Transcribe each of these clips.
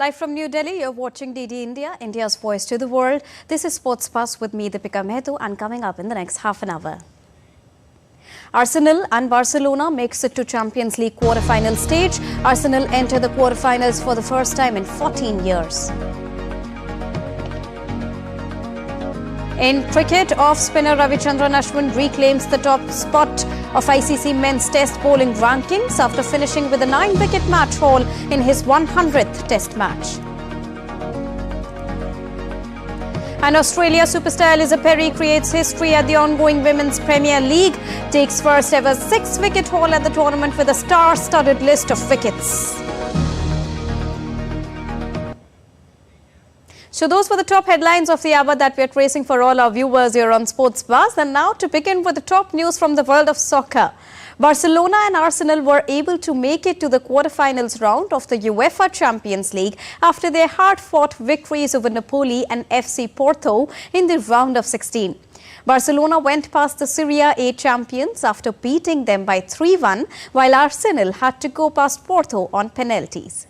Live from New Delhi, you're watching DD India, India's voice to the world. This is Sports Buzz with me, Deepika Mehtu, and coming up in the next half an hour. Arsenal and Barcelona makes it to Champions League quarter-final stage. Arsenal enter the quarter-finals for the first time in 14 years. In cricket, off-spinner Ravichandran Ashwin reclaims the top spot of ICC men's test bowling rankings after finishing with a 9-wicket match haul in his 100th test match. And Australia superstar Ellyse Perry creates history at the ongoing Women's Premier League, takes first ever 6-wicket haul at the tournament with a star-studded list of wickets. So those were the top headlines of the hour that we are tracing for all our viewers here on Sports Buzz. And now to begin with the top news from the world of soccer. Barcelona and Arsenal were able to make it to the quarterfinals round of the UEFA Champions League after their hard-fought victories over Napoli and FC Porto in the round of 16. Barcelona went past the Serie A champions after beating them by 3-1, while Arsenal had to go past Porto on penalties.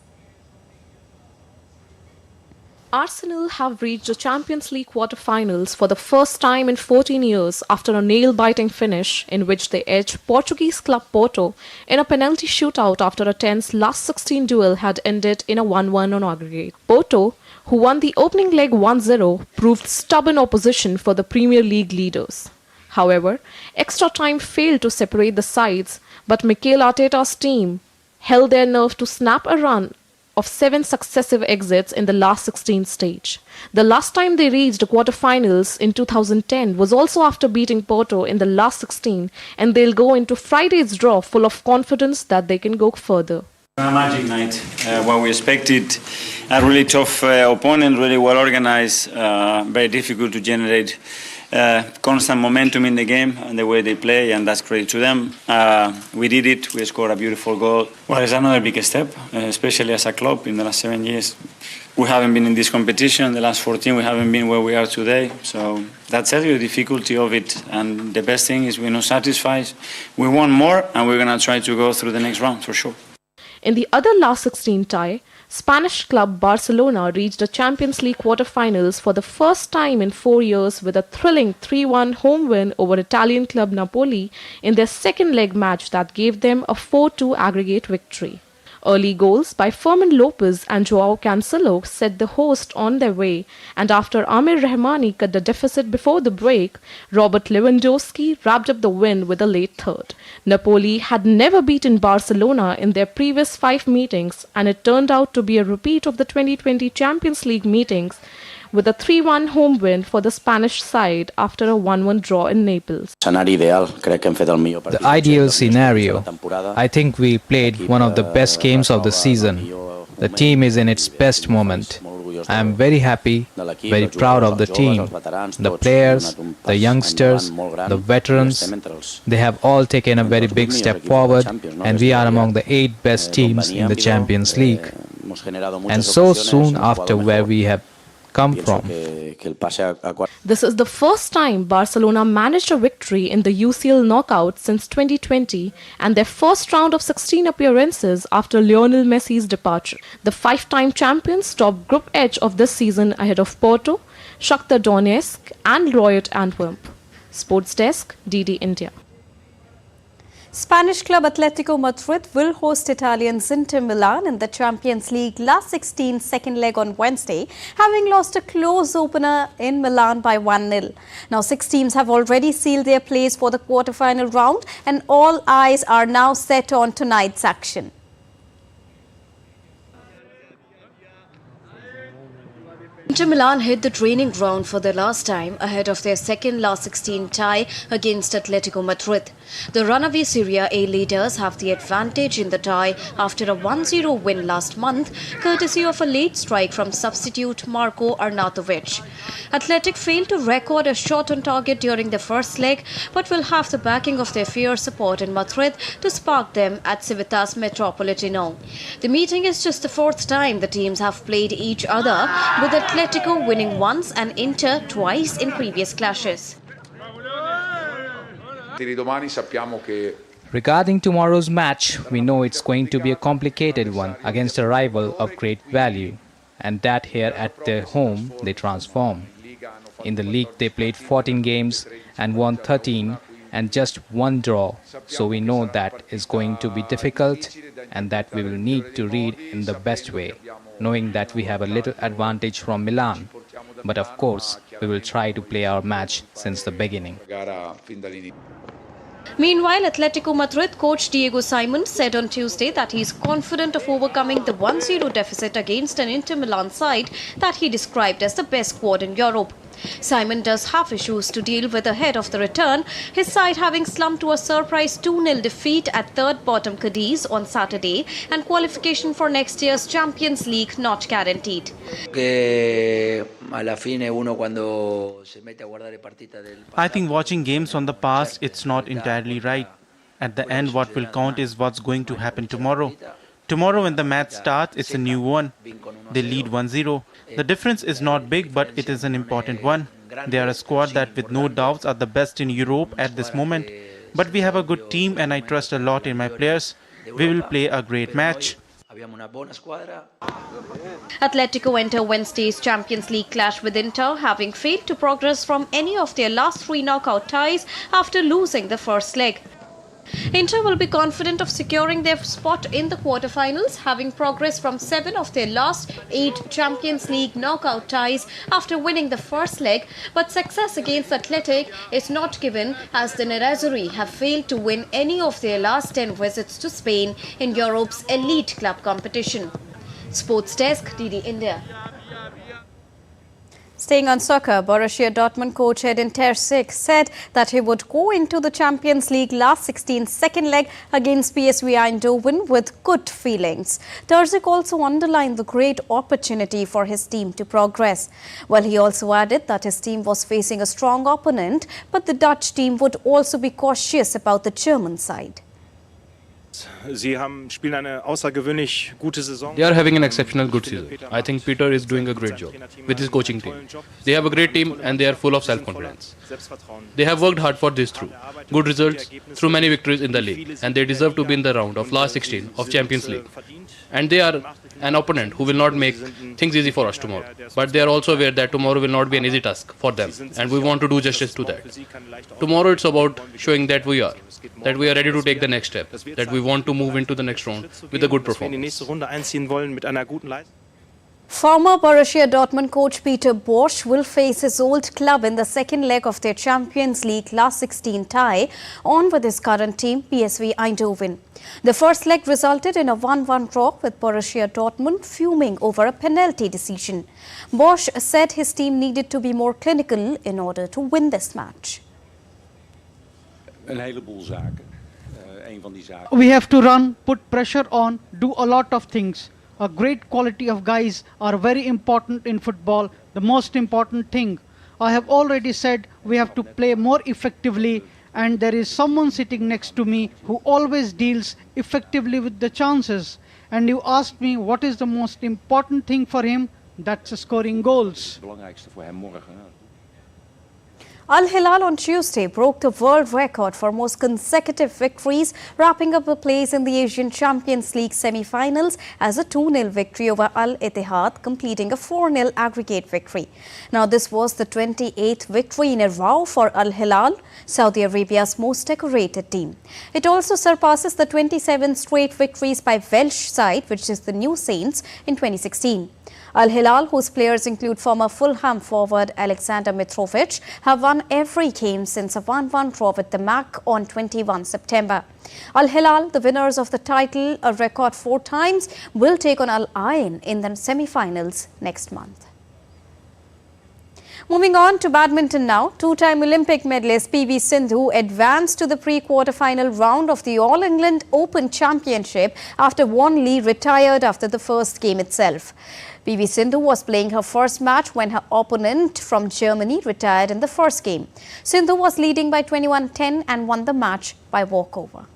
Arsenal have reached the Champions League quarter-finals for the first time in 14 years after a nail-biting finish in which they edged Portuguese club Porto in a penalty shootout after a tense last 16 duel had ended in a 1-1 on aggregate. Porto, who won the opening leg 1-0, proved stubborn opposition for the Premier League leaders. However, extra time failed to separate the sides, but Mikel Arteta's team held their nerve to snap a run of 7 successive exits in the last 16 stage. The last time they reached the quarterfinals in 2010 was also after beating Porto in the last 16, and they'll go into Friday's draw full of confidence that they can go further. A magic night. What we expected, a really tough opponent, really well organized, very difficult to generate constant momentum in the game and the way they play, and that's credit to them. We did it. We scored a beautiful goal. Well, it's another big step, especially as a club. In the last 7 years, we haven't been in this competition. The last 14, we haven't been where we are today. So that tells you the difficulty of it. And the best thing is we're not satisfied. We want more, and we're going to try to go through the next round for sure. In the other last 16 tie, Spanish club Barcelona reached the Champions League quarter-finals for the first time in 4 years with a thrilling 3-1 home win over Italian club Napoli in their second leg match that gave them a 4-2 aggregate victory. Early goals by Fermin Lopez and Joao Cancelo set the host on their way, and after Amir Rahmani cut the deficit before the break, Robert Lewandowski wrapped up the win with a late third. Napoli had never beaten Barcelona in their previous 5 meetings, and it turned out to be a repeat of the 2020 Champions League meetings, with a 3-1 home win for the Spanish side after a 1-1 draw in Naples. The ideal scenario. I think we played one of the best games of the season. The team is in its best moment. I am very happy, very proud of the team. The players, the youngsters, the veterans, they have all taken a very big step forward, and we are among the 8 best teams in the Champions League. And so soon after where we have come from. This is the first time Barcelona managed a victory in the UCL knockout since 2020 and their first round of 16 appearances after Lionel Messi's departure. The 5-time champions topped Group H of this season ahead of Porto, Shakhtar Donetsk and Royal Antwerp. Sports Desk, DD India. Spanish club Atletico Madrid will host Italians Inter Milan in the Champions League last 16 second leg on Wednesday, having lost a close opener in Milan by 1-0. Now 6 teams have already sealed their place for the quarter-final round, and all eyes are now set on tonight's action. Inter Milan hit the training ground for the last time ahead of their second last 16 tie against Atletico Madrid. The runaway Serie A leaders have the advantage in the tie after a 1-0 win last month, courtesy of a late strike from substitute Marko Arnautovic. Athletic failed to record a shot on target during the first leg, but will have the backing of their fierce support in Madrid to spark them at Civitas Metropolitano. The meeting is just the 4th time the teams have played each other, with Atletico winning once and Inter twice in previous clashes. Regarding tomorrow's match, we know it's going to be a complicated one against a rival of great value. and that here at their home they transform. In the league they played 14 games and won 13 and just one draw, so we know that is going to be difficult and that we will need to read in the best way, knowing that we have a little advantage from Milan. But of course, we will try to play our match since the beginning. Meanwhile, Atletico Madrid coach Diego Simon said on Tuesday that he is confident of overcoming the 1-0 deficit against an Inter Milan side that he described as the best squad in Europe. Simon does have issues to deal with ahead of the return, his side having slumped to a surprise 2-0 defeat at third-bottom Cadiz on Saturday and qualification for next year's Champions League not guaranteed. I think watching games from the past, it's not entirely right. At the end, what will count is what's going to happen tomorrow. Tomorrow when the match starts, it's a new one. They lead 1-0. The difference is not big, but it is an important one. They are a squad that with no doubts are the best in Europe at this moment. But we have a good team and I trust a lot in my players. We will play a great match. Atletico enter Wednesday's Champions League clash with Inter, having failed to progress from any of their last 3 knockout ties after losing the first leg. Inter will be confident of securing their spot in the quarterfinals, having progressed from 7 of their last 8 Champions League knockout ties after winning the first leg, but success against Athletic is not given as the Nerazzurri have failed to win any of their last 10 visits to Spain in Europe's elite club competition. Sports Desk, DD India. Staying on soccer, Borussia Dortmund coach Edin Terzic said that he would go into the Champions League last 16 second leg against PSV Eindhoven with good feelings. Terzic also underlined the great opportunity for his team to progress. Well, he also added that his team was facing a strong opponent, but the Dutch team would also be cautious about the German side. They are having an exceptional good season. I think Peter is doing a great job with his coaching team. They have a great team and they are full of self-confidence. They have worked hard for this through good results, through many victories in the league, and they deserve to be in the round of last 16 of Champions League. And they are an opponent who will not make things easy for us tomorrow. But they are also aware that tomorrow will not be an easy task for them, and we want to do justice to that. Tomorrow it's about showing that we are ready to take the next step, that we want to move into the next round with a good performance. Former Borussia Dortmund coach Peter Bosz will face his old club in the second leg of their Champions League last 16 tie on with his current team PSV Eindhoven. The first leg resulted in a 1-1 draw with Borussia Dortmund fuming over a penalty decision. Bosz said his team needed to be more clinical in order to win this match. We have to run, put pressure on, do a lot of things. A great quality of guys are very important in football, the most important thing. I have already said we have to play more effectively, and there is someone sitting next to me who always deals effectively with the chances. And you asked me what is the most important thing for him, that's scoring goals. Al Hilal on Tuesday broke the world record for most consecutive victories, wrapping up a place in the Asian Champions League semi-finals as a 2-0 victory over Al Ittihad, completing a 4-0 aggregate victory. Now, this was the 28th victory in a row for Al Hilal, Saudi Arabia's most decorated team. It also surpasses the 27 straight victories by Welsh side, which is the New Saints, in 2016. Al Hilal, whose players include former Fulham forward Alexander Mitrovic, have won every game since a 1-1 draw with the MAC on 21 September. Al Hilal, the winners of the title a record 4 times, will take on Al Ain in the semi-finals next month. Moving on to badminton now, 2-time Olympic medalist PV Sindhu advanced to the pre-quarter-final round of the All England Open Championship after Won Lee retired after the first game itself. PV Sindhu was playing her first match when her opponent from Germany retired in the first game. Sindhu was leading by 21-10 and won the match by walkover.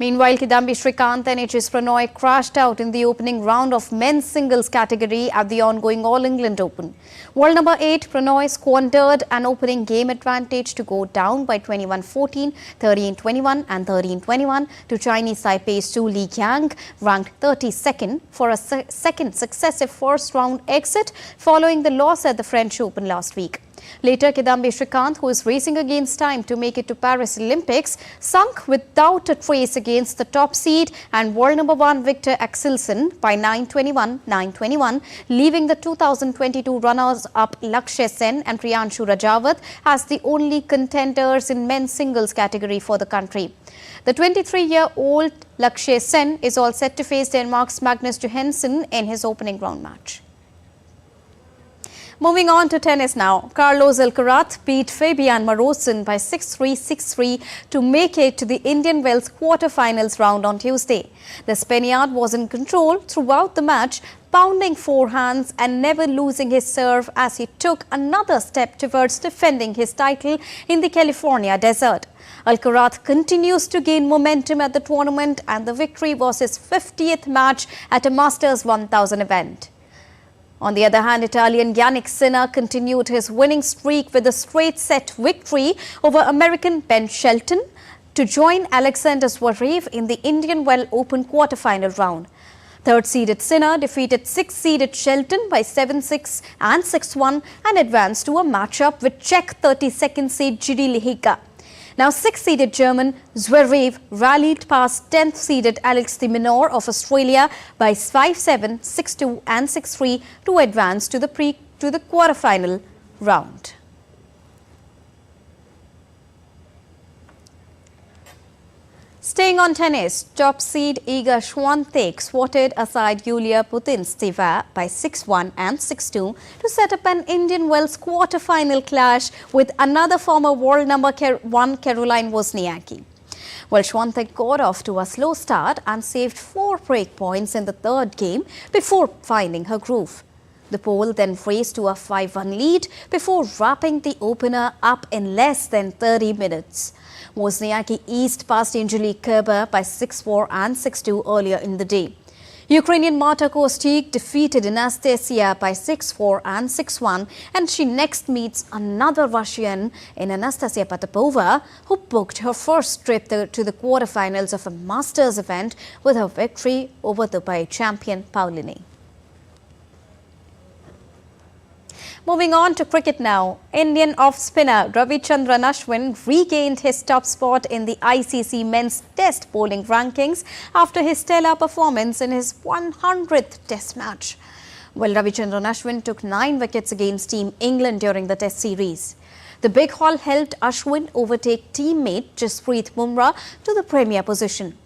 Meanwhile, Kidambi Srikanth and H.S. Pranoy crashed out in the opening round of men's singles category at the ongoing All England Open. World number 8 Pranoy squandered an opening game advantage to go down by 21-14, 13-21 and 13-21 to Chinese Taipei's Zhu Liqiang, ranked 32nd for a second successive first-round exit following the loss at the French Open last week. Later, Kidambi Srikanth, who is racing against time to make it to Paris Olympics, sunk without a trace against the top seed and world number 1 Victor Axelsen by 9-21, 9-21, leaving the 2022 runners-up Lakshya Sen and Priyanshu Rajawat as the only contenders in men's singles category for the country. The 23-year-old Lakshya Sen is all set to face Denmark's Magnus Johansson in his opening round match. Moving on to tennis now. Carlos Alcaraz beat Fabian Marosin by 6-3, 6-3 to make it to the Indian Wells quarterfinals round on Tuesday. The Spaniard was in control throughout the match, pounding forehands and never losing his serve as he took another step towards defending his title in the California desert. Alcaraz continues to gain momentum at the tournament and the victory was his 50th match at a Masters 1000 event. On the other hand, Italian Yannick Sinner continued his winning streak with a straight-set victory over American Ben Shelton to join Alexander Zverev in the Indian Wells Open quarterfinal round. Third-seeded Sinner defeated sixth-seeded Shelton by 7-6 and 6-1 and advanced to a matchup with Czech 32nd seed Jiří Lehecka. Now, sixth-seeded German Zverev rallied past 10th-seeded Alex de Minaur of Australia by 5-7, 6-2 and 6-3 to advance to the quarterfinal round. Staying on tennis, top seed Iga Swiatek swatted aside Yulia Putintseva by 6-1 and 6-2 to set up an Indian Wells quarter-final clash with another former world number 1 Caroline Wozniacki. Well, Swiatek got off to a slow start and saved 4 break points in the third game before finding her groove. The Pole then raced to a 5-1 lead before wrapping the opener up in less than 30 minutes. Wozniacki eased past Angelique Kerber by 6-4 and 6-2 earlier in the day. Ukrainian Marta Kostyuk defeated Anastasia by 6-4 and 6-1 and she next meets another Russian in Anastasia Potapova, who booked her first trip to the quarterfinals of a Masters event with her victory over Dubai champion Paulini. Moving on to cricket now. Indian off-spinner Ravichandran Ashwin regained his top spot in the ICC men's test bowling rankings after his stellar performance in his 100th test match. Well, Ravichandran Ashwin took 9 wickets against Team England during the test series. The big haul helped Ashwin overtake teammate Jasprit Bumrah to the premier position.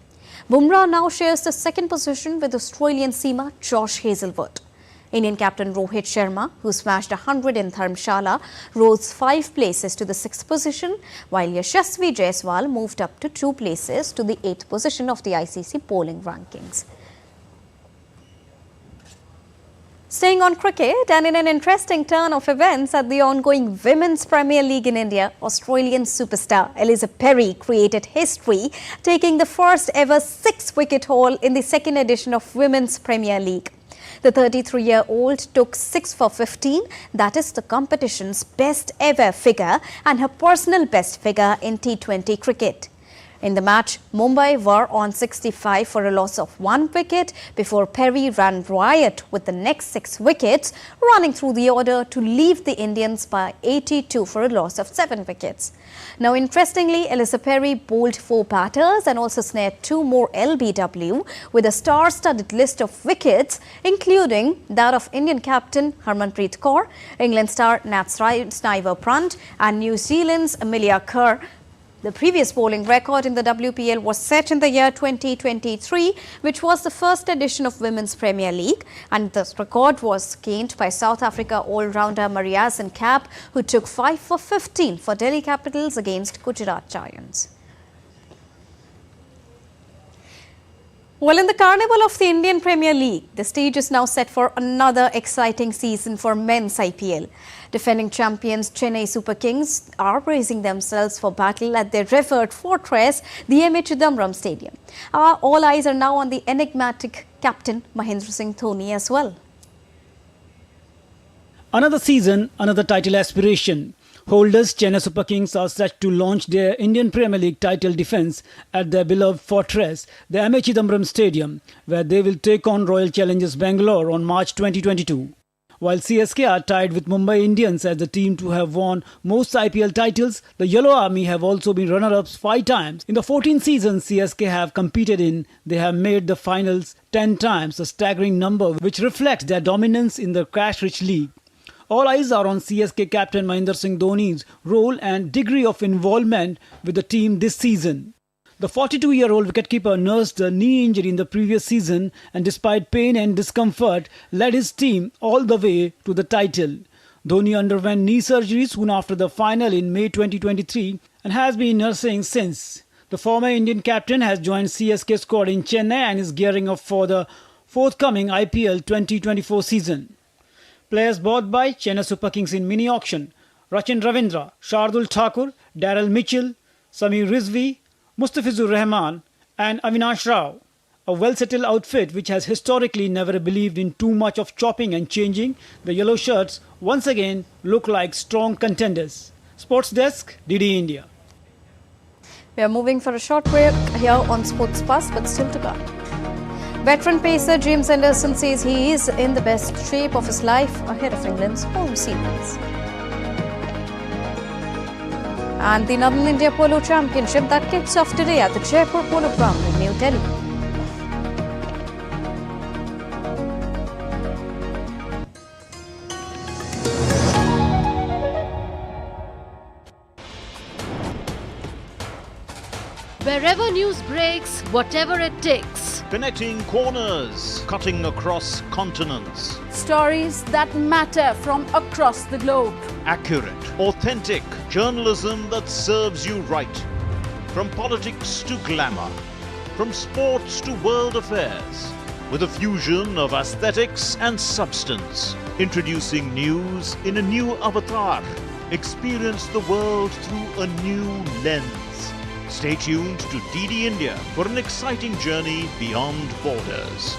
Bumrah now shares the second position with Australian seamer Josh Hazlewood. Indian captain Rohit Sharma, who smashed 100 in Dharamshala, rose 5 places to the 6th position, while Yashasvi Jaiswal moved up to 2 places to the 8th position of the ICC polling rankings. Staying on cricket, and in an interesting turn of events at the ongoing Women's Premier League in India, Australian superstar Ellyse Perry created history, taking the first ever 6-wicket haul in the second edition of Women's Premier League. The 33-year-old took 6 for 15, that is the competition's best ever figure and her personal best figure in T20 cricket. In the match, Mumbai were on 65 for a loss of 1 wicket before Perry ran riot with the next 6 wickets, running through the order to leave the Indians by 82 for a loss of 7 wickets. Now, interestingly, Ellyse Perry bowled 4 batters and also snared 2 more LBW with a star-studded list of wickets, including that of Indian captain Harmanpreet Kaur, England star Nat Sniver-Brunt and New Zealand's Amelia Kerr. The previous bowling record in the WPL was set in the year 2023, which was the first edition of Women's Premier League, and this record was gained by South Africa all-rounder Mariasin Cap, who took 5 for 15 for Delhi Capitals against Gujarat Giants. Well, in the carnival of the Indian Premier League, the stage is now set for another exciting season for men's IPL. Defending champions Chennai Super Kings are bracing themselves for battle at their revered fortress, the MA Chidambaram Stadium. All eyes are now on the enigmatic captain Mahendra Singh Dhoni as well. Another season, another title aspiration. Holders Chennai Super Kings are set to launch their Indian Premier League title defence at their beloved fortress, the MA Chidambaram Stadium, where they will take on Royal Challengers Bangalore on March 2022. While CSK are tied with Mumbai Indians as the team to have won most IPL titles, the Yellow Army have also been runner-ups 5 times. In the 14 seasons CSK have competed in, they have made the finals 10 times, a staggering number which reflects their dominance in the cash-rich league. All eyes are on CSK captain Mahendra Singh Dhoni's role and degree of involvement with the team this season. The 42-year-old wicketkeeper nursed a knee injury in the previous season and despite pain and discomfort led his team all the way to the title. Dhoni underwent knee surgery soon after the final in May 2023 and has been nursing since. The former Indian captain has joined CSK squad in Chennai and is gearing up for the forthcoming IPL 2024 season. Players bought by Chennai Super Kings in mini auction: Rachin Ravindra, Shardul Thakur, Daryl Mitchell, Samir Rizvi, Mustafizur Rahman and Avinash Rao. A well-settled outfit which has historically never believed in too much of chopping and changing, the yellow shirts once again look like strong contenders. Sports Desk, DD India. We are moving for a short break here on Sports Bus, but still to come. Veteran pacer James Anderson says he is in the best shape of his life ahead of England's home series. And the Northern India Polo Championship that kicks off today at the Jaipur Polo Ground in New Delhi. Wherever news breaks, whatever it takes. Connecting corners, cutting across continents. Stories that matter from across the globe. Accurate, authentic journalism that serves you right. From politics to glamour, from sports to world affairs, with a fusion of aesthetics and substance. Introducing news in a new avatar. Experience the world through a new lens. Stay tuned to DD India for an exciting journey beyond borders.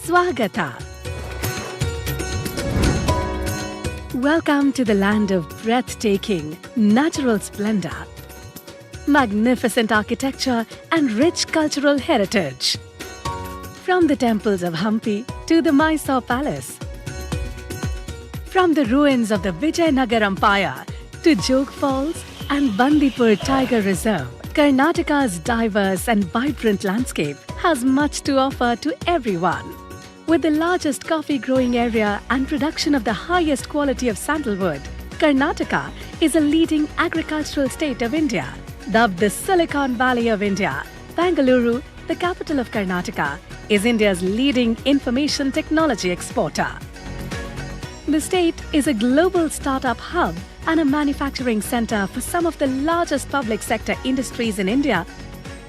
Swagata. Welcome to the land of breathtaking, natural splendor, magnificent architecture and rich cultural heritage. From the temples of Hampi to the Mysore Palace, from the ruins of the Vijayanagar Empire to Jog Falls and Bandipur Tiger Reserve, Karnataka's diverse and vibrant landscape has much to offer to everyone. With the largest coffee growing area and production of the highest quality of sandalwood, Karnataka is a leading agricultural state of India. Dubbed the Silicon Valley of India, Bengaluru, the capital of Karnataka, is India's leading information technology exporter. The state is a global startup hub and a manufacturing center for some of the largest public sector industries in India,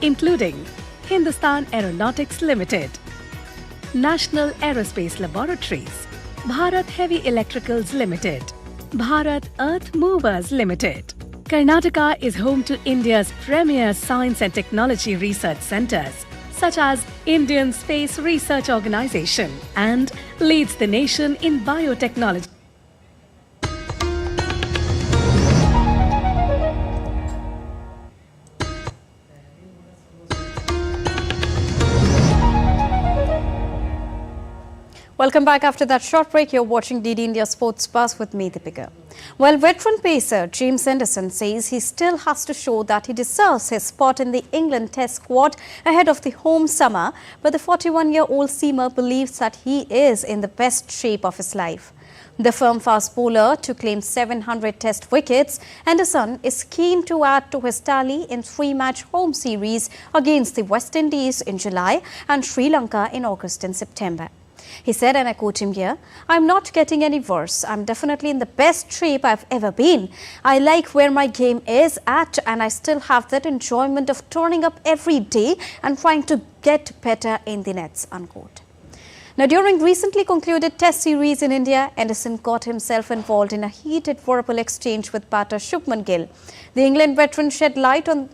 including Hindustan Aeronautics Limited, National Aerospace Laboratories, Bharat Heavy Electricals Limited, Bharat Earth Movers Limited. Karnataka is home to India's premier science and technology research centers, such as Indian Space Research Organization, and leads the nation in biotechnology. Welcome back after that short break. You're watching DD India Sports Bus with me, Deepika. Well, veteran pacer James Anderson says he still has to show that he deserves his spot in the England Test squad ahead of the home summer, but the 41-year-old seamer believes that he is in the best shape of his life. The firm fast bowler to claim 700 test wickets, Anderson is keen to add to his tally in 3-match home series against the West Indies in July and Sri Lanka in August and September. He said, and I quote him here, "I'm not getting any worse. I'm definitely in the best shape I've ever been. I like where my game is at, and I still have that enjoyment of turning up every day and trying to get better in the nets," unquote. Now, during recently concluded Test series in India, Anderson got himself involved in a heated verbal exchange with batter Shubman Gill. The England veteran shed light on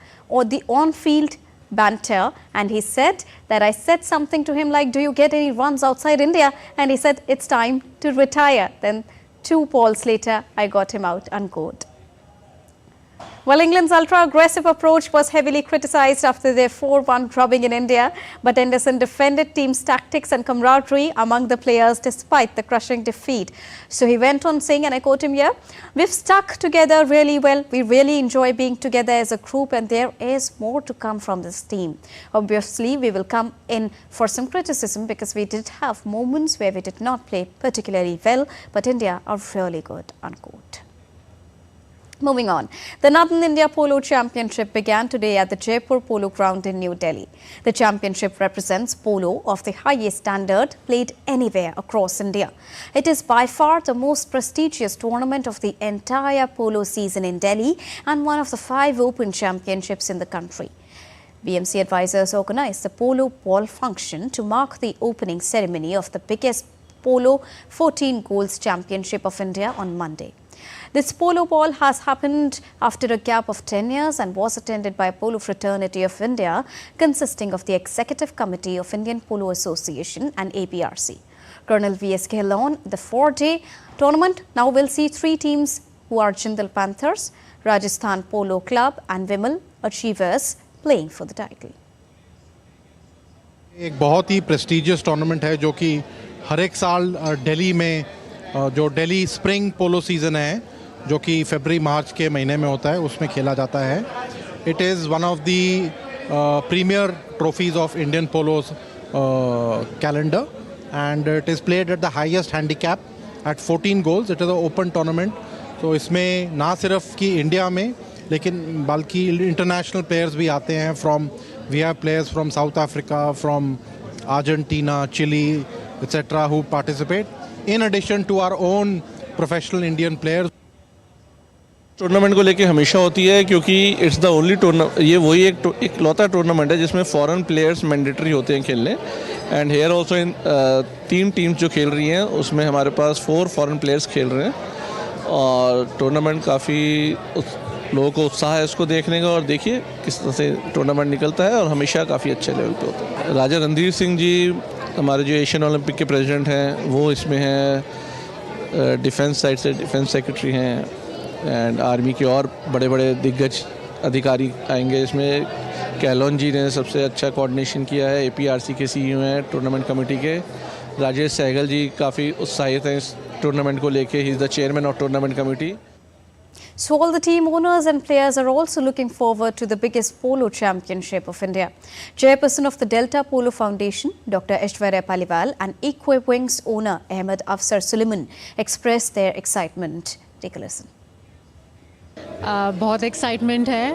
the on-field banter, and he said that I said something to him like, "Do you get any runs outside India?" And he said, "It's time to retire." Then 2 balls later, I got him out, unquote. Well, England's ultra-aggressive approach was heavily criticised after their 4-1 drubbing in India, but Anderson defended team's tactics and camaraderie among the players despite the crushing defeat. So he went on saying, and I quote him here, "We've stuck together really well. We really enjoy being together as a group, and there is more to come from this team. Obviously, we will come in for some criticism because we did have moments where we did not play particularly well, but India are really good," unquote. Moving on, the Northern India Polo Championship began today at the Jaipur Polo Ground in New Delhi. The championship represents polo of the highest standard played anywhere across India. It is by far the most prestigious tournament of the entire polo season in Delhi and one of the 5 open championships in the country. BMC advisors organized the polo ball function to mark the opening ceremony of the biggest polo 14 goals championship of India on Monday. This polo ball has happened after a gap of 10 years and was attended by Polo Fraternity of India, consisting of the Executive Committee of Indian Polo Association and APRC. Colonel V.S. Gehlon, the 4-day tournament now will see 3 teams who are Jindal Panthers, Rajasthan Polo Club and Vimal Achievers playing for the title. एक बहुत ही prestigious tournament है जो कि हर एक साल दिल्ली में जो Delhi spring पोलो season है जो कि फरवरी मार्च के महीने में होता है उसमें खेला जाता है. It is one of the premier trophies of Indian polo's calendar and it is played at the highest handicap at 14 goals. It is a open tournament. तो इसमें ना सिर्फ कि इंडिया में लेकिन बल्कि इंटरनेशनल प्लेयर्स भी आते हैं. We have players from South Africa, from Argentina, Chile etc. who participate in addition to our own professional Indian players. Tournament को लेके हमेशा होती है क्योंकि इट्स द ओनली टूर्नामेंट, ये वही एक लौता टूर्नामेंट है जिसमें फॉरेन प्लेयर्स मैंडेटरी होते हैं खेलने. And here also in 3 teams जो खेल रही हैं उसमें हमारे पास 4 फॉरेन प्लेयर्स खेल रहे हैं. और टूर्नामेंट काफ़ी लोगों को उत्साह है इसको देखने का. और देखिए किस तरह से टूर्नामेंट निकलता है और हमेशा काफ़ी अच्छे लेवल पे होता है. राजा रणधीर सिंह जी हमारे जो एशियन ओलंपिक के प्रेसिडेंट हैं वो इसमें हैं. डिफेंस साइड से डिफेंस सेक्रेटरी हैं एंड आर्मी के और बड़े बड़े दिग्गज अधिकारी आएंगे. इसमें कैलोन जी ने सबसे अच्छा कोऑर्डिनेशन किया है. APRC के CEO हैं टूर्नामेंट कमेटी के. राजेश सहगल जी काफ़ी उत्साहित हैं इस टूर्नामेंट को लेके. He is the chairman of tournament committee. So all the team owners and players are also looking forward to the biggest polo championship of India. Chairperson of the Delta Polo Foundation, Dr. Aishwarya Paliwal, and Equipwings owner Ahmed Afsar Suleiman expressed their excitement. Take a listen. बहुत excitement है.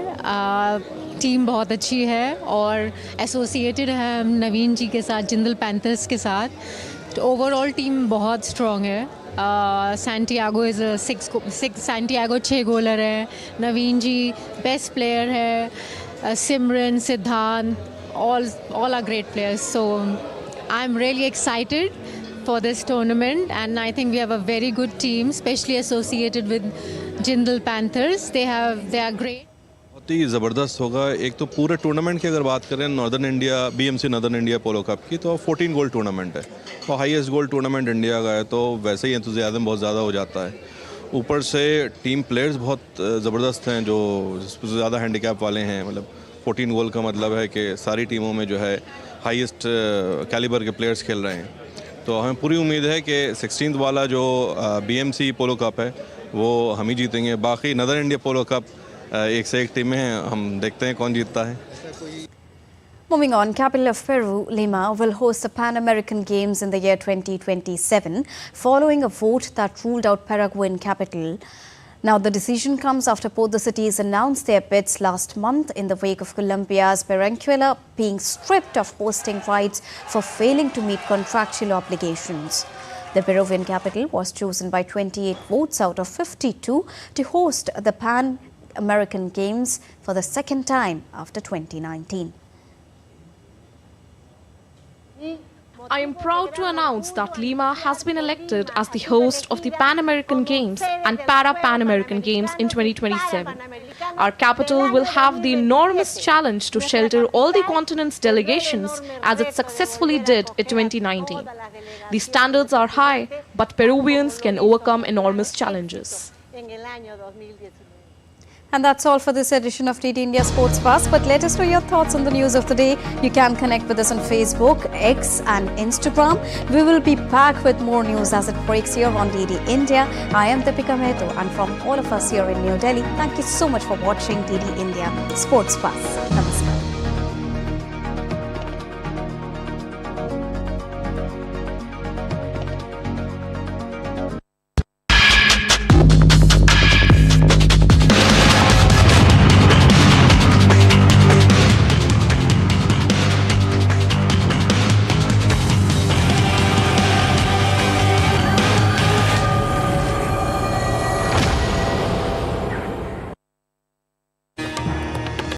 Team बहुत अच्छी है और associated है हम नवीन जी के साथ, जिंदल पैंथर्स के साथ. तो ओवरऑल टीम बहुत स्ट्रॉन्ग है. सैंटियागो इज़ 6 गोलर है. नवीन जी बेस्ट प्लेयर है. सिमरन, सिद्धांत, all are great players. So I'm really excited for this tournament and I think we have a very good team, especially associated with Jindal Panthers. They are great. बहुत ही ज़बरदस्त होगा. एक तो पूरे tournament की अगर बात करें northern India BMC northern India polo cup की तो 14 गोल टूर्नामेंट है और हाईएस्ट गोल टूर्नामेंट इंडिया का है. तो वैसे ही एंथुसियाज्म बहुत ज़्यादा हो जाता है. ऊपर से टीम प्लेयर्स बहुत ज़बरदस्त हैं जो जिससे ज़्यादा हैंडीकैप वाले हैं. मतलब 14 गोल का मतलब है कि सारी टीमों में जो है हाईएस्ट कैलिबर के प्लेयर्स खेल रहे हैं. तो हमें पूरी उम्मीद है कि 16th वाला जो BMC पोलो कप है वो हम ही जीतेंगे. बाकी नॉर्दर्न इंडिया पोलो कप एक से एक टीमें हैं, हम देखते हैं कौन जीतता है. Moving on, capital of Peru, Lima, will host the Pan American Games in the year 2027, following a vote that ruled out Paraguayan capital. Now, the decision comes after both the cities announced their bids last month in the wake of Colombia's Barranquilla being stripped of hosting rights for failing to meet contractual obligations. The Peruvian capital was chosen by 28 votes out of 52 to host the Pan American Games for the second time after 2019. I am proud to announce that Lima has been elected as the host of the Pan American Games and Para-Pan American Games in 2027. Our capital will have the enormous challenge to shelter all the continent's delegations as it successfully did in 2019. The standards are high, but Peruvians can overcome enormous challenges. And that's all for this edition of DD India Sports Pass. But let us know your thoughts on the news of the day. You can connect with us on Facebook, X and Instagram. We will be back with more news as it breaks here on DD India. I am Deepika Mehto, and from all of us here in New Delhi, thank you so much for watching DD India Sports Pass.